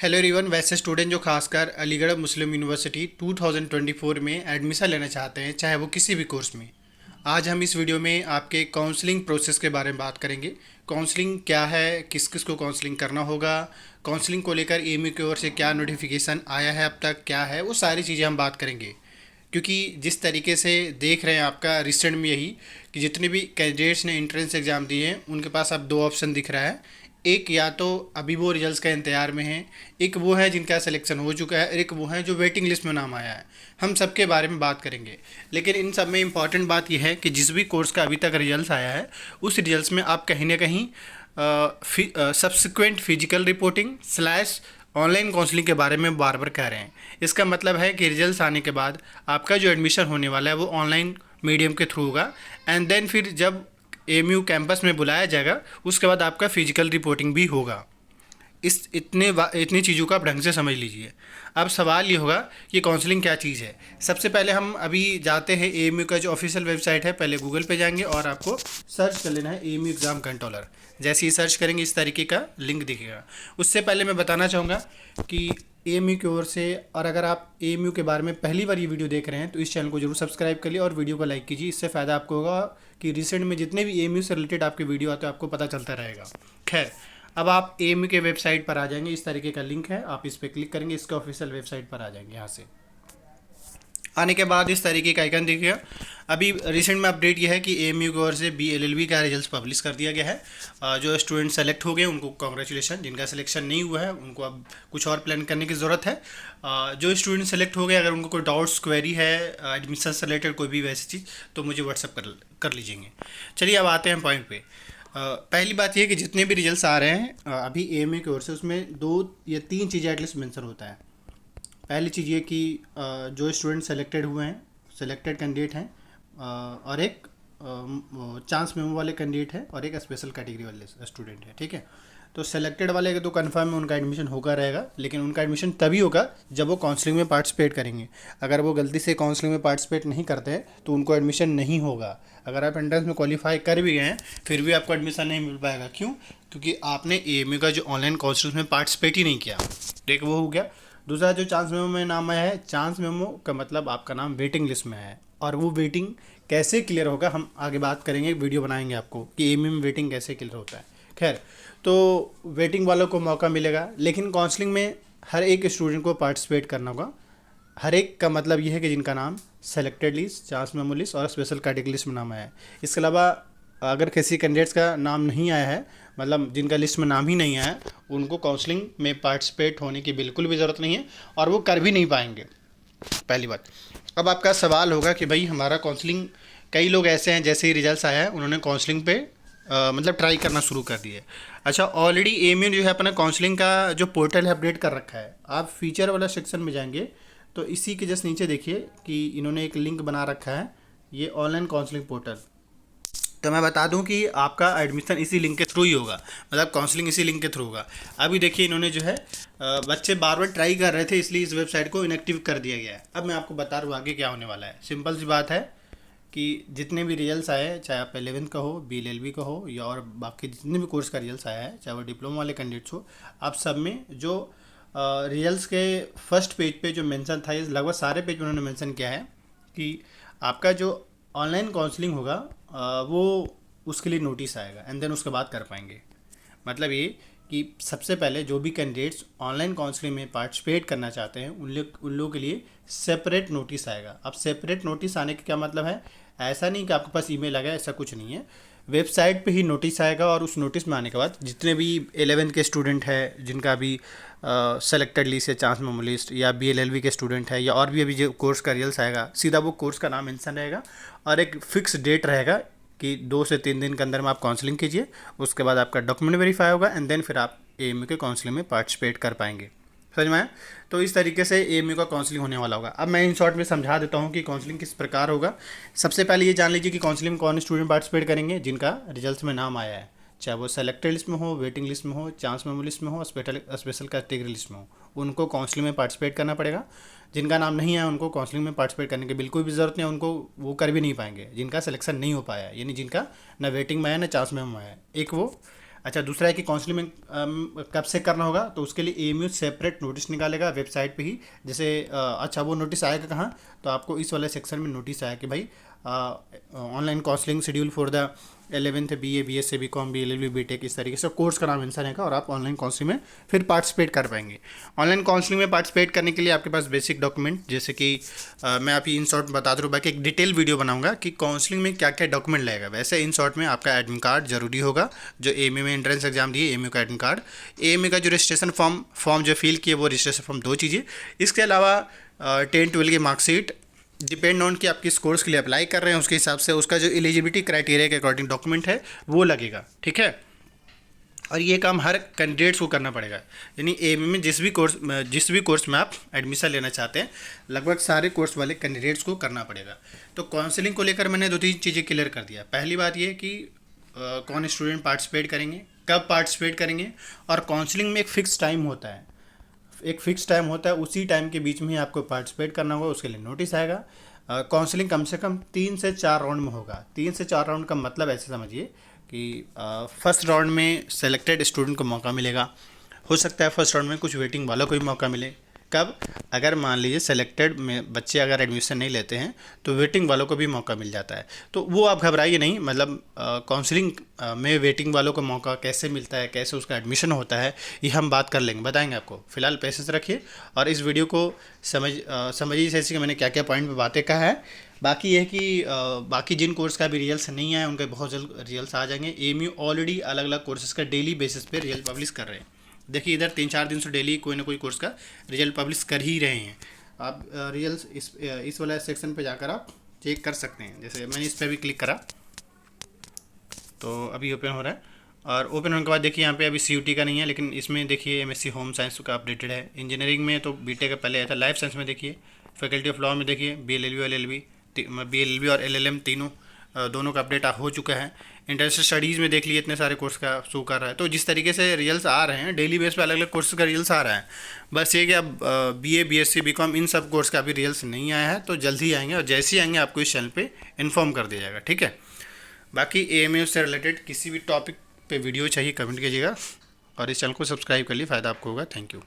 Hello everyone. वैसे student जो खासकर अलीगढ़ मुस्लिम यूनिवर्सिटी 2024 में एडमिशन लेना चाहते हैं, चाहे वो किसी भी कोर्स में, आज हम इस वीडियो में आपके काउंसलिंग प्रोसेस के बारे में बात करेंगे। काउंसलिंग क्या है, किस किस को काउंसलिंग करना होगा, काउंसलिंग को लेकर एएमयू की ओर से क्या नोटिफिकेशन आया है, अब तक क्या है, वो सारी चीज़ें हम बात करेंगे। क्योंकि जिस तरीके से देख रहे हैं आपका रिसेंट में यही कि जितने भी कैंडिडेट्स ने एंट्रेंस एग्ज़ाम दिए हैं उनके पास अब दो ऑप्शन दिख रहा है। एक या तो अभी वो रिजल्ट्स का इंतजार में है, एक वो है जिनका सिलेक्शन हो चुका है, एक वो है जो वेटिंग लिस्ट में नाम आया है। हम सबके बारे में बात करेंगे। लेकिन इन सब में इम्पॉर्टेंट बात यह है कि जिस भी कोर्स का अभी तक रिजल्ट आया है उस रिजल्ट्स में आप कहीं ना कहीं subsequent physical reporting slash online counselling के बारे में बार बार कह रहे हैं। इसका मतलब है कि रिजल्ट्स आने के बाद आपका जो एडमिशन होने वाला है वो ऑनलाइन मीडियम के थ्रू होगा, एंड देन फिर जब एएमयू कैंपस में बुलाया जाएगा उसके बाद आपका फिजिकल रिपोर्टिंग भी होगा। इतनी चीज़ों को आप ढंग से समझ लीजिए। अब सवाल ये होगा कि काउंसलिंग क्या चीज़ है। सबसे पहले हम अभी जाते हैं एएमयू का जो ऑफिशियल वेबसाइट है, पहले गूगल पे जाएंगे और आपको सर्च कर लेना है एएमयू एग्ज़ाम कंट्रोलर। जैसे ही सर्च करेंगे इस तरीके का लिंक दिखेगा। उससे पहले मैं बताना चाहूँगा कि एएमयू की ओर से, और अगर आप एएमयू के बारे में पहली बार ये वीडियो देख रहे हैं तो इस चैनल को जरूर सब्सक्राइब करिए और वीडियो को लाइक कीजिए। इससे फ़ायदा आपको होगा कि रिसेंट में जितने भी एएमयू से रिलेटेड आपके वीडियो आते हैं आपको पता चलता रहेगा। खैर, अब आप एएमयू के वेबसाइट पर आ जाएंगे। इस तरीके का लिंक है, आप इस पर क्लिक करेंगे, इसके ऑफिशियल वेबसाइट पर आ जाएंगे। यहाँ से आने के बाद इस तरीके का आइकन दिखेगा। अभी रिसेंट में अपडेट यह है कि एएमयू की ओर से बीएलएलबी का रिजल्ट पब्लिश कर दिया गया है। जो स्टूडेंट सेलेक्ट हो गए उनको कॉन्ग्रेचुलेशन, जिनका सिलेक्शन नहीं हुआ है उनको अब कुछ और प्लान करने की ज़रूरत है। जो स्टूडेंट सेलेक्ट हो गए, अगर उनको कोई डाउट्स क्वेरी है एडमिशन से रिलेटेड कोई भी वैसी चीज़, तो मुझे व्हाट्सअप कर लीजिएंगे। चलिए अब आते हैं पॉइंट पे। पहली बात यह है कि जितने भी रिजल्ट्स आ रहे हैं अभी एएमयू की ओर से, उसमें 2 या 3 चीज़ें एटलीस्ट मेंशन होता है। पहली चीज़ ये कि जो स्टूडेंट सेलेक्टेड हुए हैं, सेलेक्टेड कैंडिडेट हैं, और एक चांस मेमो वाले कैंडिडेट है और एक स्पेशल कैटेगरी वाले स्टूडेंट है। ठीक है, तो सेलेक्टेड वाले के तो कन्फर्म में उनका एडमिशन होगा रहेगा, लेकिन उनका एडमिशन तभी होगा जब वो काउंसलिंग में पार्टिसिपेट करेंगे। अगर वो गलती से काउंसलिंग में पार्टिसिपेट नहीं करते हैं तो उनको एडमिशन नहीं होगा। अगर आप एंट्रेंस में क्वालिफाई कर भी गए हैं फिर भी आपको एडमिशन नहीं मिल पाएगा। क्यों? क्योंकि आपने एएमयू का जो ऑनलाइन काउंसलिंग में पार्टिसिपेट ही नहीं किया। एक वो हो गया। दूसरा, जो चांस मेमो में नाम आया है, चांस मेमो का मतलब आपका नाम वेटिंग लिस्ट में है, और वो वेटिंग कैसे क्लियर होगा हम आगे बात करेंगे, वीडियो बनाएंगे आपको कि एएमयू में वेटिंग कैसे क्लियर होता है। खैर, तो वेटिंग वालों को मौका मिलेगा, लेकिन काउंसलिंग में हर एक स्टूडेंट को पार्टिसिपेट करना होगा। हर एक का मतलब ये है कि जिनका नाम selected list, chance memo list और स्पेशल कैटेगरी लिस्ट में नाम आया है। इसके अलावा अगर किसी कैंडिडेट्स का नाम नहीं आया है, मतलब जिनका लिस्ट में नाम ही नहीं आया है, उनको काउंसलिंग में पार्टिसिपेट होने की बिल्कुल भी ज़रूरत नहीं है और वो कर भी नहीं पाएंगे। पहली बात। अब आपका सवाल होगा कि भाई हमारा काउंसलिंग, कई लोग ऐसे हैं जैसे ही रिजल्ट्स आया है उन्होंने काउंसलिंग पे मतलब ट्राई करना शुरू कर दिए। अच्छा, ऑलरेडी एएमयू जो है अपना काउंसलिंग का जो पोर्टल है अपडेट कर रखा है। आप फीचर वाला सेक्शन में जाएंगे तो इसी के जस्ट नीचे देखिए कि इन्होंने एक लिंक बना रखा है, ये ऑनलाइन काउंसलिंग पोर्टल। तो मैं बता दूं कि आपका एडमिशन इसी लिंक के थ्रू ही होगा, मतलब काउंसलिंग इसी लिंक के थ्रू होगा। अभी देखिए इन्होंने जो है बच्चे बार बार ट्राई कर रहे थे इसलिए इस वेबसाइट को इनएक्टिव कर दिया गया है। अब मैं आपको बता दूँ आगे क्या होने वाला है। सिंपल सी बात है कि जितने भी रिजल्ट्स आए, चाहे आप 11th का हो, बीएलएलबी का हो, या और बाकी जितने भी कोर्स का रिजल्ट्स आया है, चाहे वो डिप्लोमा वाले कैंडिडेट्स हो, आप सब में जो रिजल्ट्स के फर्स्ट पेज पे जो मेंशन था, ये लगभग सारे पेज उन्होंने मेंशन किया है कि आपका जो ऑनलाइन काउंसलिंग होगा वो उसके लिए नोटिस आएगा, एंड देन उसके बाद कर पाएंगे। मतलब ये कि सबसे पहले जो भी कैंडिडेट्स ऑनलाइन काउंसलिंग में पार्टिसिपेट करना चाहते हैं उन लोगों के लिए सेपरेट नोटिस आएगा। अब सेपरेट नोटिस आने का क्या मतलब है? ऐसा नहीं कि आपके पास ईमेल आ गया, ऐसा कुछ नहीं है। वेबसाइट पे ही नोटिस आएगा और उस नोटिस में आने के बाद जितने भी 11th के स्टूडेंट है, जिनका भी सेलेक्टेड लिस्ट है, चांस मेमो लिस्ट, या बीएलएलबी के स्टूडेंट है, या और भी अभी जो कोर्स का रिजल्ट आएगा, सीधा वो कोर्स का नाम मेंशन रहेगा और एक फिक्स डेट रहेगा कि 2 से 3 दिन के अंदर में आप काउंसलिंग कीजिए। उसके बाद आपका डॉक्यूमेंट वेरीफाई होगा एंड देन फिर आप एएमयू के काउंसलिंग में पार्टिसिपेट कर पाएंगे। समझ में आया? तो इस तरीके से एएमयू का काउंसलिंग होने वाला होगा। अब मैं इन शॉर्ट में समझा देता हूँ कि काउंसलिंग किस प्रकार होगा। सबसे पहले ये जान लीजिए कि काउंसलिंग में कौन स्टूडेंट पार्टिसिपेट करेंगे, जिनका रिजल्ट में नाम आया है, चाहे वो सेलेक्टेड लिस्ट में हो, वेटिंग लिस्ट में हो, चांस मेमो लिस्ट में हो, स्पेशल कैटेगरी लिस्ट में हो, उनको काउंसलिंग में पार्टिसिपेट करना पड़ेगा। जिनका नाम नहीं है उनको काउंसलिंग में पार्टिसिपेट करने की बिल्कुल भी ज़रूरत नहीं है, उनको वो कर भी नहीं पाएंगे जिनका सिलेक्शन नहीं हो पाया, यानी जिनका ना वेटिंग में है ना चांस में है। एक वो अच्छा, दूसरा है कि काउंसलिंग में कब से करना होगा, तो उसके लिए एएमयू सेपरेट नोटिस निकालेगा वेबसाइट पे ही। जैसे अच्छा, वो नोटिस आएगा कहाँ, तो आपको इस वाले सेक्शन में नोटिस आया कि भाई online counselling schedule for the 11th BA BSc BCom BLLB BTech, इस तरीके से कोर्स का नाम मेंशन रहेगा और आप ऑनलाइन काउंसलिंग में फिर पार्टिसिपेट कर पाएंगे। ऑनलाइन काउंसलिंग में पार्टिसिपेट करने के लिए आपके पास बेसिक डॉक्यूमेंट, जैसे कि मैं अभी इन शॉर्ट बता दूँ, बाकी एक डिटेल वीडियो बनाऊंगा कि काउंसलिंग में क्या क्या डॉक्यूमेंट लगेगा। वैसे इन शॉर्ट में आपका एडमिट कार्ड जरूरी होगा, जो एएमयू में एंट्रेंस एग्जाम दिए एएमयू का एडमिट कार्ड, एएमयू का जो रजिस्ट्रेशन फॉर्म जो फिल किए वो रजिस्ट्रेशन फॉर्म, 2 चीज़ें। इसके अलावा 10-12 की मार्कशीट, डिपेंड ऑन कि आप किस कोर्स के लिए अप्लाई कर रहे हैं उसके हिसाब से उसका जो एलिजिबिलिटी क्राइटेरिया के अकॉर्डिंग डॉक्यूमेंट है वो लगेगा, ठीक है। और ये काम हर कैंडिडेट्स को करना पड़ेगा, यानी एएमयू में जिस भी कोर्स में आप एडमिशन लेना चाहते हैं, लगभग सारे कोर्स वाले कैंडिडेट्स को करना पड़ेगा। तो काउंसलिंग को लेकर मैंने 2-3 चीज़ें क्लियर कर दिया। पहली बात ये कि कौन स्टूडेंट पार्टिसिपेट करेंगे, कब पार्टिसिपेट करेंगे, और काउंसलिंग में एक फ़िक्स टाइम होता है, उसी टाइम के बीच में ही आपको पार्टिसिपेट करना होगा, उसके लिए नोटिस आएगा। काउंसलिंग कम से कम 3 से 4 राउंड में होगा। 3 से 4 राउंड का मतलब ऐसे समझिए कि फर्स्ट राउंड में सेलेक्टेड स्टूडेंट को मौका मिलेगा, हो सकता है फर्स्ट राउंड में कुछ वेटिंग वालों को भी मौका मिले। कब, अगर मान लीजिए सेलेक्टेड में बच्चे अगर एडमिशन नहीं लेते हैं तो वेटिंग वालों को भी मौका मिल जाता है, तो वो आप घबराइए नहीं। मतलब काउंसलिंग में वेटिंग वालों को मौका कैसे मिलता है, कैसे उसका एडमिशन होता है, ये हम बात कर लेंगे, बताएंगे आपको। फिलहाल पेशेंस रखिए और इस वीडियो को समझिए जैसे कि मैंने क्या क्या पॉइंट पे बातें कहा है। बाकी ये है कि बाकी जिन कोर्स का भी रिजल्ट नहीं आया उनके बहुत जल्द रिजल्ट आ जाएंगे। एएमयू ऑलरेडी अलग अलग कोर्सेज का डेली बेसिस पे रिजल्ट पब्लिश कर रहे हैं। देखिए इधर 3-4 दिन से डेली कोई ना कोई कोर्स का रिजल्ट पब्लिश कर ही रहे हैं। आप रिजल्ट इस वाला सेक्शन पे जाकर आप चेक कर सकते हैं। जैसे मैंने इस पर भी क्लिक करा तो अभी ओपन हो रहा है, और ओपन होने के बाद देखिए यहाँ पे अभी सीयूटी का नहीं है, लेकिन इसमें देखिए एमएससी होम साइंस का अपडेटेड है। इंजीनियरिंग में तो बीटेक का पहले आया था। लाइफ साइंस में देखिए, फैकल्टी ऑफ लॉ में देखिए बीएलएलबी और एलएलएम तीनों दोनों का अपडेट हो चुका है। इंटरनेशनल स्टडीज़ में देख लिए इतने सारे कोर्स का शो कर रहा है। तो जिस तरीके से रिजल्ट्स आ रहे हैं डेली बेस पे अलग अलग कोर्स का रिजल्ट्स आ रहा है। बस ये कि अब बीए बीएससी बीकॉम इन सब कोर्स का अभी रिजल्ट्स नहीं आया है, तो जल्द ही आएंगे, और जैसे ही आएंगे आपको इस चैनल पे इन्फॉर्म कर दिया जाएगा, ठीक है। बाकी एएमयू से रिलेटेड किसी भी टॉपिक पे वीडियो चाहिए कमेंट कीजिएगा, और इस चैनल को सब्सक्राइब कर लिए, फ़ायदा आपको होगा। Thank you.